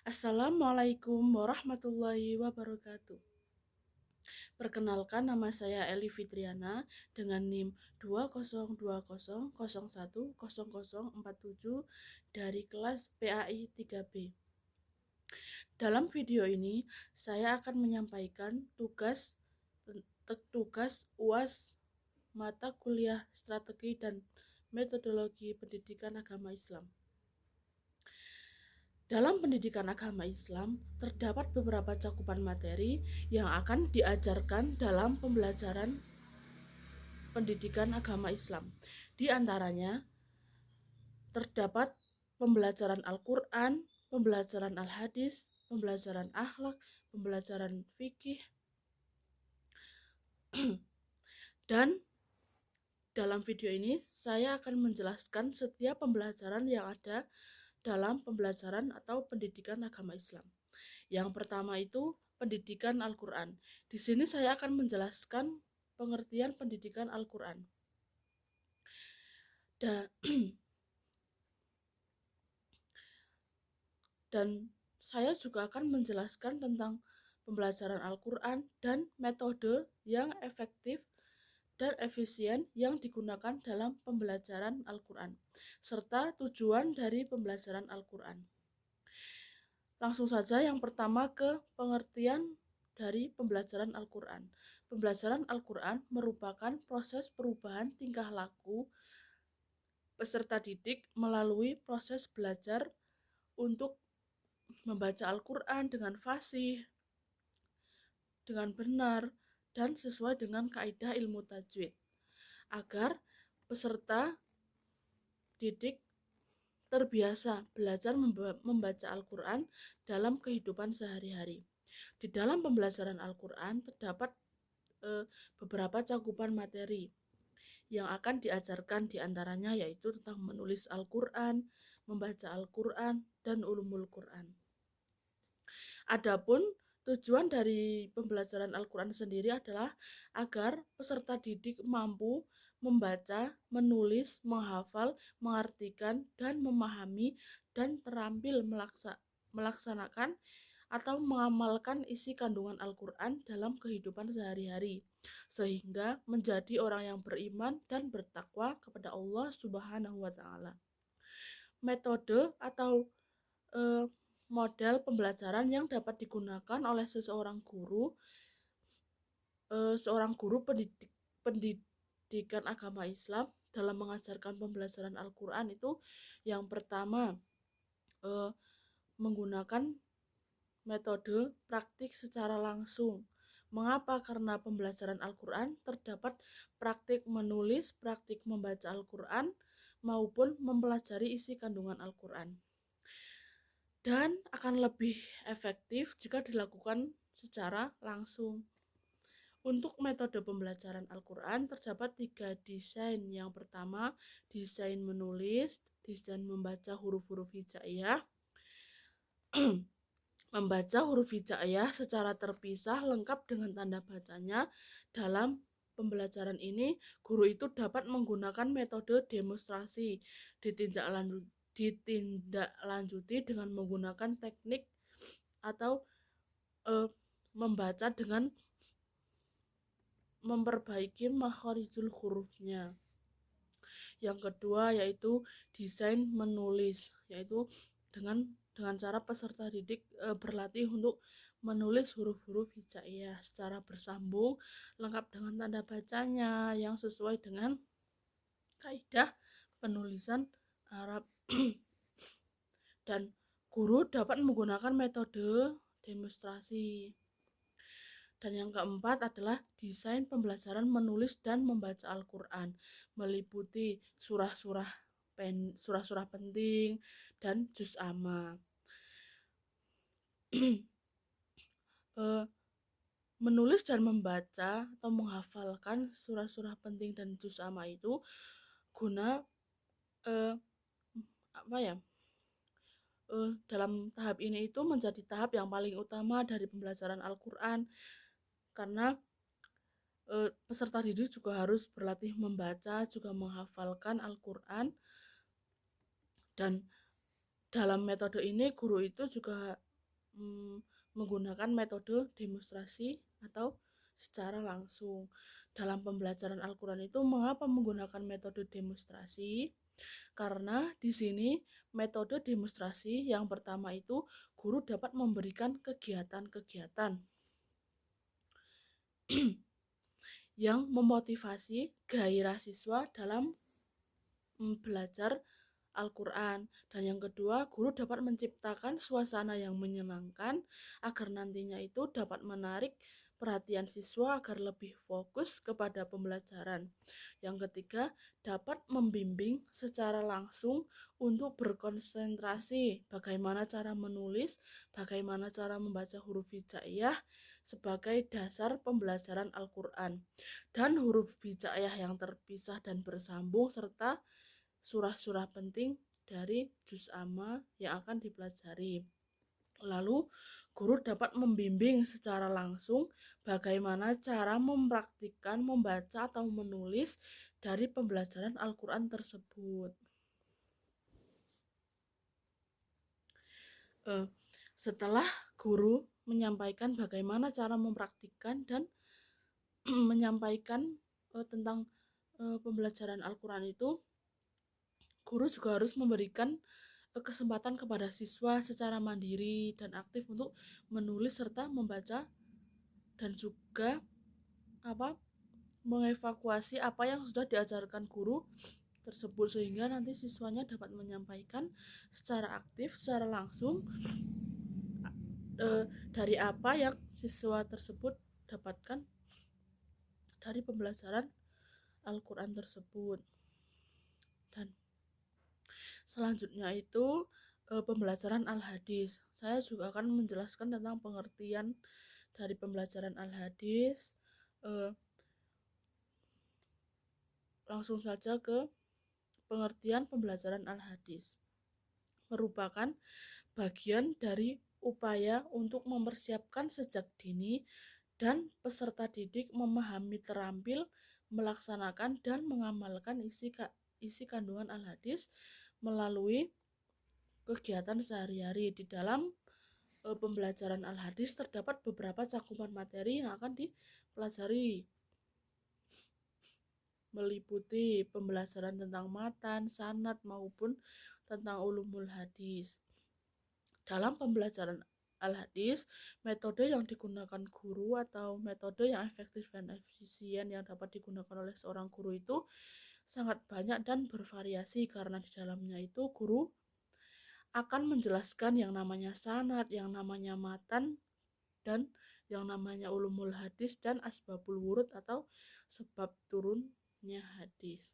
Assalamualaikum warahmatullahi wabarakatuh. Perkenalkan, nama saya Eli Fitriana dengan NIM 2020010047 dari kelas PAI 3B. Dalam video ini, saya akan menyampaikan tugas UAS mata kuliah strategi dan metodologi pendidikan agama Islam. Dalam pendidikan agama Islam, terdapat beberapa cakupan materi yang akan diajarkan dalam pembelajaran pendidikan agama Islam. Di antaranya, terdapat pembelajaran Al-Quran, pembelajaran Al-Hadis, pembelajaran akhlak, pembelajaran fikih, dan dalam video ini saya akan menjelaskan setiap pembelajaran yang ada dalam pembelajaran atau pendidikan agama Islam. Yang pertama itu pendidikan Al-Quran. Di sini saya akan menjelaskan pengertian pendidikan Al-Quran. Dan saya juga akan menjelaskan tentang pembelajaran Al-Quran dan metode yang efektif dan efisien yang digunakan dalam pembelajaran Al-Quran, serta tujuan dari pembelajaran Al-Quran. Langsung saja yang pertama ke pengertian dari pembelajaran Al-Quran. Pembelajaran Al-Quran merupakan proses perubahan tingkah laku peserta didik melalui proses belajar untuk membaca Al-Quran dengan fasih, dengan benar, dan sesuai dengan kaidah ilmu tajwid, agar peserta didik terbiasa belajar membaca Al-Quran dalam kehidupan sehari-hari. Di dalam pembelajaran Al-Quran terdapat beberapa cakupan materi yang akan diajarkan, diantaranya yaitu tentang menulis Al-Quran, membaca Al-Quran, dan ulumul Quran. Adapun tujuan dari pembelajaran Al-Quran sendiri adalah agar peserta didik mampu membaca, menulis, menghafal, mengartikan, dan memahami, dan terampil melaksanakan atau mengamalkan isi kandungan Al-Quran dalam kehidupan sehari-hari, sehingga menjadi orang yang beriman dan bertakwa kepada Allah Subhanahu wa Ta'ala. Metode atau model pembelajaran yang dapat digunakan oleh seorang guru pendidikan agama Islam dalam mengajarkan pembelajaran Al-Quran itu, yang pertama menggunakan metode praktik secara langsung. Mengapa? Karena pembelajaran Al-Quran terdapat praktik menulis, praktik membaca Al-Quran, maupun mempelajari isi kandungan Al-Quran. Dan akan lebih efektif jika dilakukan secara langsung. Untuk metode pembelajaran Al-Quran terdapat 3 desain. Yang pertama, desain menulis, desain membaca huruf-huruf hijaiyah. Membaca huruf hijaiyah secara terpisah lengkap dengan tanda bacanya. Dalam pembelajaran ini, guru itu dapat menggunakan metode demonstrasi, ditindaklanjuti dengan menggunakan teknik atau membaca dengan memperbaiki makharijul hurufnya. Yang kedua yaitu desain menulis, yaitu dengan cara peserta didik berlatih untuk menulis huruf-huruf hijaiyah secara bersambung lengkap dengan tanda bacanya yang sesuai dengan kaidah penulisan Arab. Dan guru dapat menggunakan metode demonstrasi. Dan yang keempat adalah desain pembelajaran menulis dan membaca Al-Quran, meliputi surah-surah penting dan juz amma. Menulis dan membaca atau menghafalkan surah-surah penting dan juz amma itu guna dalam tahap ini itu menjadi tahap yang paling utama dari pembelajaran Al-Quran, karena peserta didik juga harus berlatih membaca, juga menghafalkan Al-Quran. Dan dalam metode ini guru itu juga menggunakan metode demonstrasi atau secara langsung. Dalam pembelajaran Al-Quran itu mengapa menggunakan metode demonstrasi? Karena di sini metode demonstrasi yang pertama itu guru dapat memberikan kegiatan-kegiatan yang memotivasi gairah siswa dalam belajar Al-Quran. Dan yang kedua, guru dapat menciptakan suasana yang menyenangkan agar nantinya itu dapat menarik perhatian siswa agar lebih fokus kepada pembelajaran. Yang ketiga, dapat membimbing secara langsung untuk berkonsentrasi bagaimana cara menulis, bagaimana cara membaca huruf hijaiyah sebagai dasar pembelajaran Al-Quran, dan huruf hijaiyah yang terpisah dan bersambung serta surah-surah penting dari juz amma yang akan dipelajari. Lalu, guru dapat membimbing secara langsung bagaimana cara mempraktikkan membaca atau menulis dari pembelajaran Al-Quran tersebut. Setelah guru menyampaikan bagaimana cara mempraktikkan dan menyampaikan tentang pembelajaran Al-Quran itu, guru juga harus memberikan kesempatan kepada siswa secara mandiri dan aktif untuk menulis serta membaca dan juga mengevakuasi apa yang sudah diajarkan guru tersebut, sehingga nanti siswanya dapat menyampaikan secara aktif, secara langsung dari apa yang siswa tersebut dapatkan dari pembelajaran Al-Quran tersebut. Dan selanjutnya itu pembelajaran Al-Hadis. Saya juga akan menjelaskan tentang pengertian dari pembelajaran Al-Hadis. Langsung saja ke pengertian pembelajaran Al-Hadis. Merupakan bagian dari upaya untuk mempersiapkan sejak dini dan peserta didik memahami, terampil melaksanakan dan mengamalkan isi kandungan Al-Hadis melalui kegiatan sehari-hari. Di dalam pembelajaran Al-Hadis terdapat beberapa cakupan materi yang akan dipelajari, meliputi pembelajaran tentang matan, sanad maupun tentang ulumul hadis. Dalam pembelajaran Al-Hadis, metode yang digunakan guru atau metode yang efektif dan efisien yang dapat digunakan oleh seorang guru itu sangat banyak dan bervariasi, karena di dalamnya itu guru akan menjelaskan yang namanya sanad, yang namanya matan, dan yang namanya ulumul hadis dan asbabul wurud atau sebab turunnya hadis.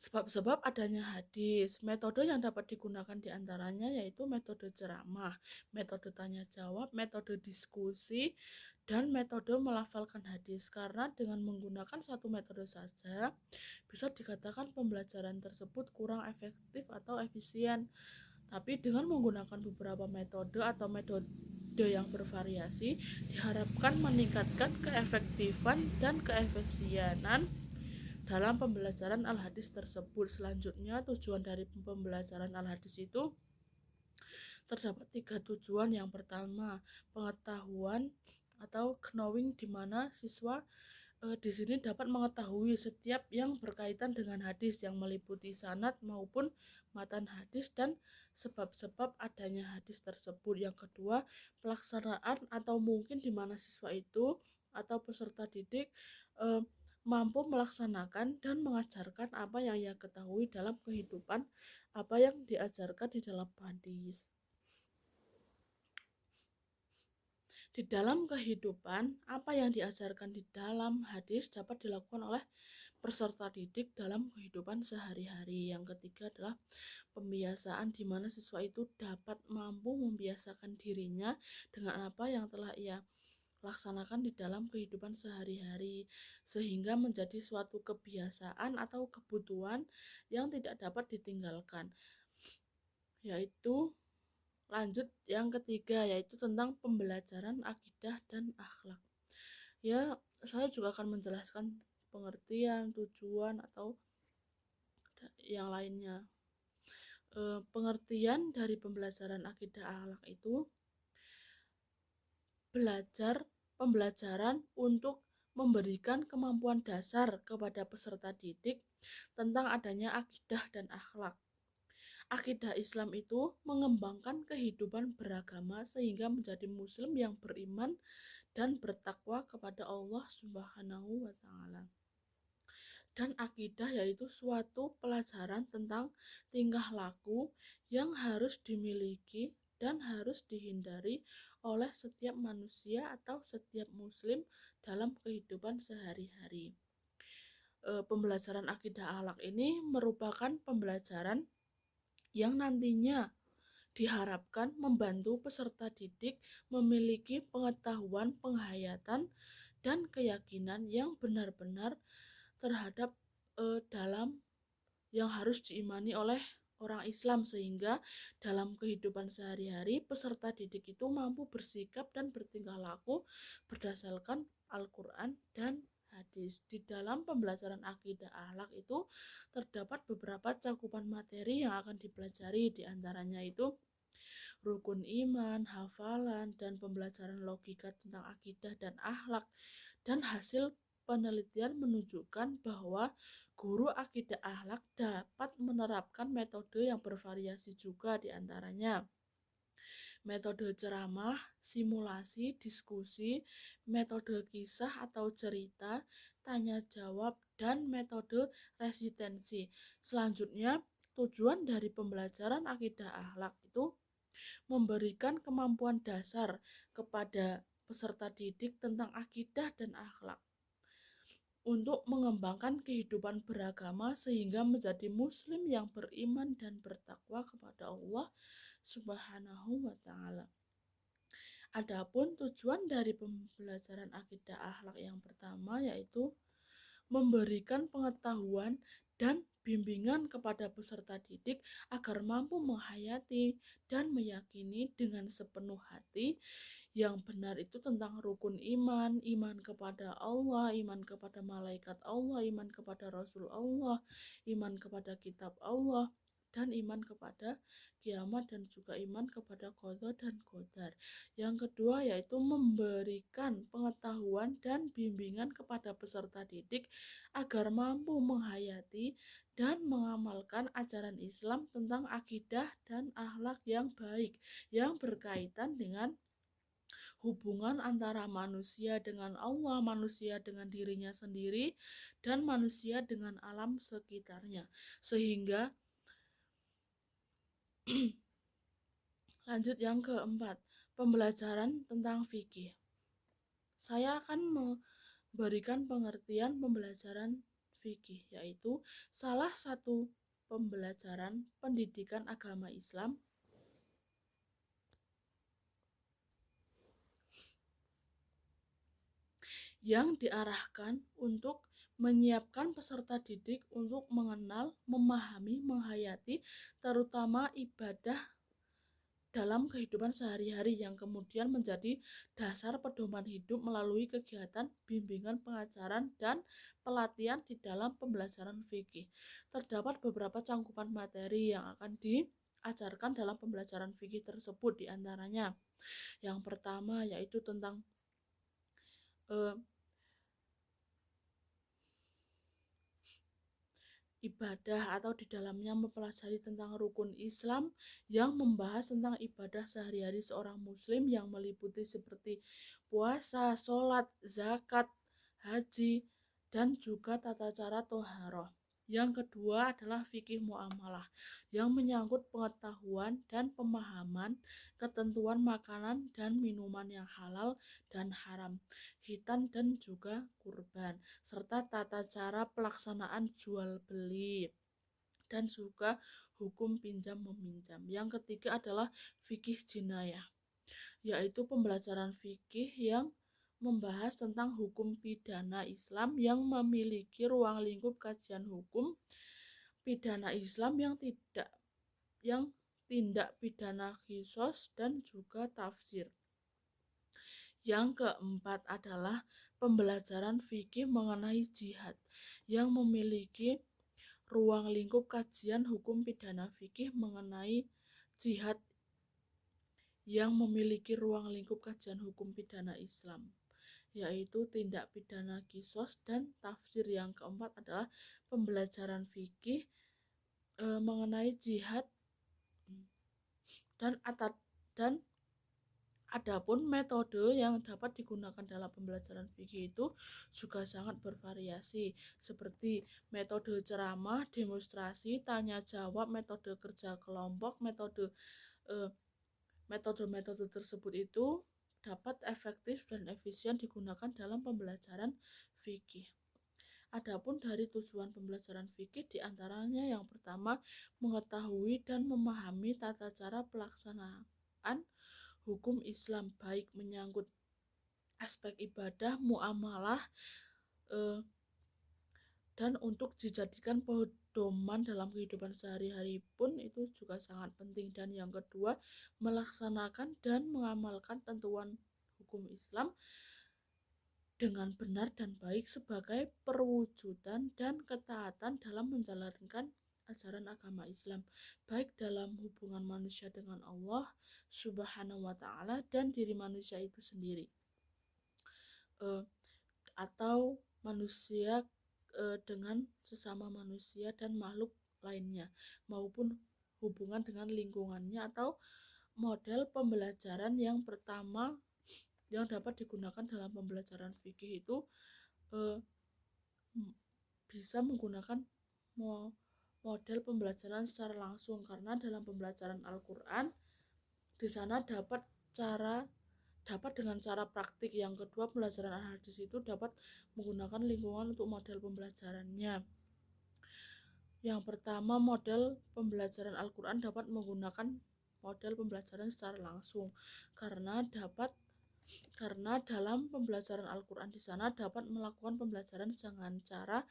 Sebab-sebab adanya hadis. Metode yang dapat digunakan diantaranya yaitu metode ceramah, metode tanya jawab, metode diskusi, dan metode melafalkan hadis. Karena dengan menggunakan satu metode saja bisa dikatakan pembelajaran tersebut kurang efektif atau efisien. Tapi dengan menggunakan beberapa metode atau metode yang bervariasi diharapkan meningkatkan keefektifan dan keefisienan dalam pembelajaran Al-Hadis tersebut. Selanjutnya, tujuan dari pembelajaran Al-Hadis itu terdapat 3 tujuan. Yang pertama, pengetahuan atau knowing, di mana siswa di sini dapat mengetahui setiap yang berkaitan dengan hadis yang meliputi sanad maupun matan hadis dan sebab-sebab adanya hadis tersebut. Yang kedua, pelaksanaan atau mungkin di mana siswa itu atau peserta didik mampu melaksanakan dan mengajarkan apa yang ia ketahui dalam kehidupan, apa yang diajarkan di dalam hadis. Di dalam kehidupan, apa yang diajarkan di dalam hadis dapat dilakukan oleh peserta didik dalam kehidupan sehari-hari. Yang ketiga adalah pembiasaan, di mana siswa itu dapat mampu membiasakan dirinya dengan apa yang telah ia laksanakan di dalam kehidupan sehari-hari, sehingga menjadi suatu kebiasaan atau kebutuhan yang tidak dapat ditinggalkan. Yaitu lanjut yang ketiga, yaitu tentang pembelajaran akidah dan akhlak. Ya, saya juga akan menjelaskan pengertian, tujuan, atau yang lainnya. Pengertian dari pembelajaran akidah akhlak itu pembelajaran untuk memberikan kemampuan dasar kepada peserta didik tentang adanya akidah dan akhlak. Akidah Islam itu mengembangkan kehidupan beragama sehingga menjadi muslim yang beriman dan bertakwa kepada Allah Subhanahu wa taala. Dan akidah yaitu suatu pelajaran tentang tingkah laku yang harus dimiliki dan harus dihindari oleh setiap manusia atau setiap muslim dalam kehidupan sehari-hari. Pembelajaran akidah akhlak ini merupakan pembelajaran yang nantinya diharapkan membantu peserta didik memiliki pengetahuan, penghayatan, dan keyakinan yang benar-benar terhadap dalam yang harus diimani oleh orang Islam, sehingga dalam kehidupan sehari-hari peserta didik itu mampu bersikap dan bertingkah laku berdasarkan Al-Quran dan hadis. Di dalam pembelajaran akidah akhlak itu terdapat beberapa cakupan materi yang akan dipelajari, diantaranya itu rukun iman, hafalan, dan pembelajaran logika tentang akidah dan akhlak. Dan hasil penelitian menunjukkan bahwa guru akidah akhlak dapat menerapkan metode yang bervariasi juga, diantaranya metode ceramah, simulasi, diskusi, metode kisah atau cerita, tanya jawab, dan metode resistensi. Selanjutnya, tujuan dari pembelajaran akidah akhlak itu memberikan kemampuan dasar kepada peserta didik tentang akidah dan akhlak untuk mengembangkan kehidupan beragama sehingga menjadi muslim yang beriman dan bertakwa kepada Allah Subhanahu wa taala. Adapun tujuan dari pembelajaran akidah akhlak yang pertama yaitu memberikan pengetahuan dan bimbingan kepada peserta didik agar mampu menghayati dan meyakini dengan sepenuh hati yang benar itu tentang rukun iman, iman kepada Allah, iman kepada malaikat Allah, iman kepada Rasul Allah, iman kepada kitab Allah, dan iman kepada kiamat, dan juga iman kepada qada dan qadar. Yang kedua yaitu memberikan pengetahuan dan bimbingan kepada peserta didik agar mampu menghayati dan mengamalkan ajaran Islam tentang akidah dan akhlak yang baik yang berkaitan dengan hubungan antara manusia dengan Allah, manusia dengan dirinya sendiri, dan manusia dengan alam sekitarnya. Sehingga lanjut yang keempat, pembelajaran tentang fikih. Saya akan memberikan pengertian pembelajaran fikih, yaitu salah satu pembelajaran pendidikan agama Islam yang diarahkan untuk menyiapkan peserta didik untuk mengenal, memahami, menghayati terutama ibadah dalam kehidupan sehari-hari yang kemudian menjadi dasar pedoman hidup melalui kegiatan bimbingan pengajaran dan pelatihan di dalam pembelajaran fikih. Terdapat beberapa cangkupan materi yang akan diajarkan dalam pembelajaran fikih tersebut, diantaranya yang pertama yaitu tentang ibadah atau di dalamnya mempelajari tentang rukun Islam yang membahas tentang ibadah sehari-hari seorang muslim yang meliputi seperti puasa, sholat, zakat, haji, dan juga tata cara toharoh. Yang kedua adalah fikih muamalah yang menyangkut pengetahuan dan pemahaman ketentuan makanan dan minuman yang halal dan haram, khitan dan juga kurban, serta tata cara pelaksanaan jual beli dan juga hukum pinjam meminjam. Yang ketiga adalah fikih jinayah, yaitu pembelajaran fikih yang membahas tentang hukum pidana Islam yang memiliki ruang lingkup kajian hukum pidana Islam yang tindak pidana qisas dan juga tafsir. Yang keempat adalah pembelajaran fikih mengenai jihad yang memiliki ruang lingkup kajian hukum pidana fikih mengenai jihad yang memiliki ruang lingkup kajian hukum pidana Islam, yaitu tindak pidana qisas dan tafsir. Yang keempat adalah pembelajaran fikih mengenai jihad dan adapun metode yang dapat digunakan dalam pembelajaran fikih itu juga sangat bervariasi, seperti metode ceramah, demonstrasi, tanya jawab, metode kerja kelompok. Metode tersebut itu dapat efektif dan efisien digunakan dalam pembelajaran fikih. Adapun dari tujuan pembelajaran fikih diantaranya yang pertama, mengetahui dan memahami tata cara pelaksanaan hukum Islam, baik menyangkut aspek ibadah, muamalah, dan untuk dijadikan pedoman dalam kehidupan sehari-hari pun itu juga sangat penting. Dan yang kedua, melaksanakan dan mengamalkan tentuan hukum Islam dengan benar dan baik sebagai perwujudan dan ketaatan dalam menjalankan ajaran agama Islam, baik dalam hubungan manusia dengan Allah Subhanahu wa Ta'ala dan diri manusia itu sendiri, atau manusia dengan sesama manusia dan makhluk lainnya, maupun hubungan dengan lingkungannya. Atau model pembelajaran yang pertama yang dapat digunakan dalam pembelajaran fikih itu bisa menggunakan model pembelajaran secara langsung, karena dalam pembelajaran Al-Quran di sana dapat dengan cara praktik. Yang kedua, pembelajaran al-hadis itu dapat menggunakan lingkungan untuk model pembelajarannya. Yang pertama, model pembelajaran Al-Quran dapat menggunakan model pembelajaran secara langsung karena dalam pembelajaran Al-Quran di sana dapat melakukan pembelajaran dengan cara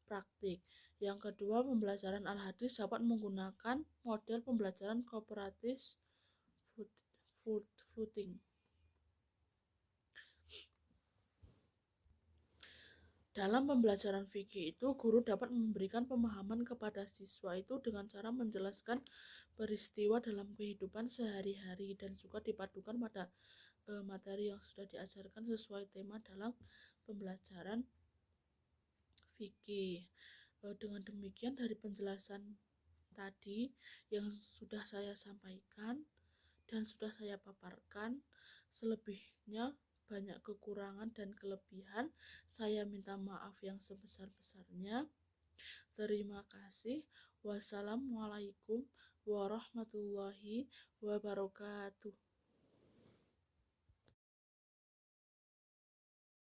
praktik. Yang kedua, pembelajaran al-hadis dapat menggunakan model pembelajaran kooperatif footing. Dalam pembelajaran fikih itu, guru dapat memberikan pemahaman kepada siswa itu dengan cara menjelaskan peristiwa dalam kehidupan sehari-hari dan juga dipadukan pada materi yang sudah diajarkan sesuai tema dalam pembelajaran fikih. Dengan demikian, dari penjelasan tadi yang sudah saya sampaikan dan sudah saya paparkan, selebihnya banyak kekurangan dan kelebihan, saya minta maaf yang sebesar-besarnya. Terima kasih. Wassalamualaikum warahmatullahi wabarakatuh.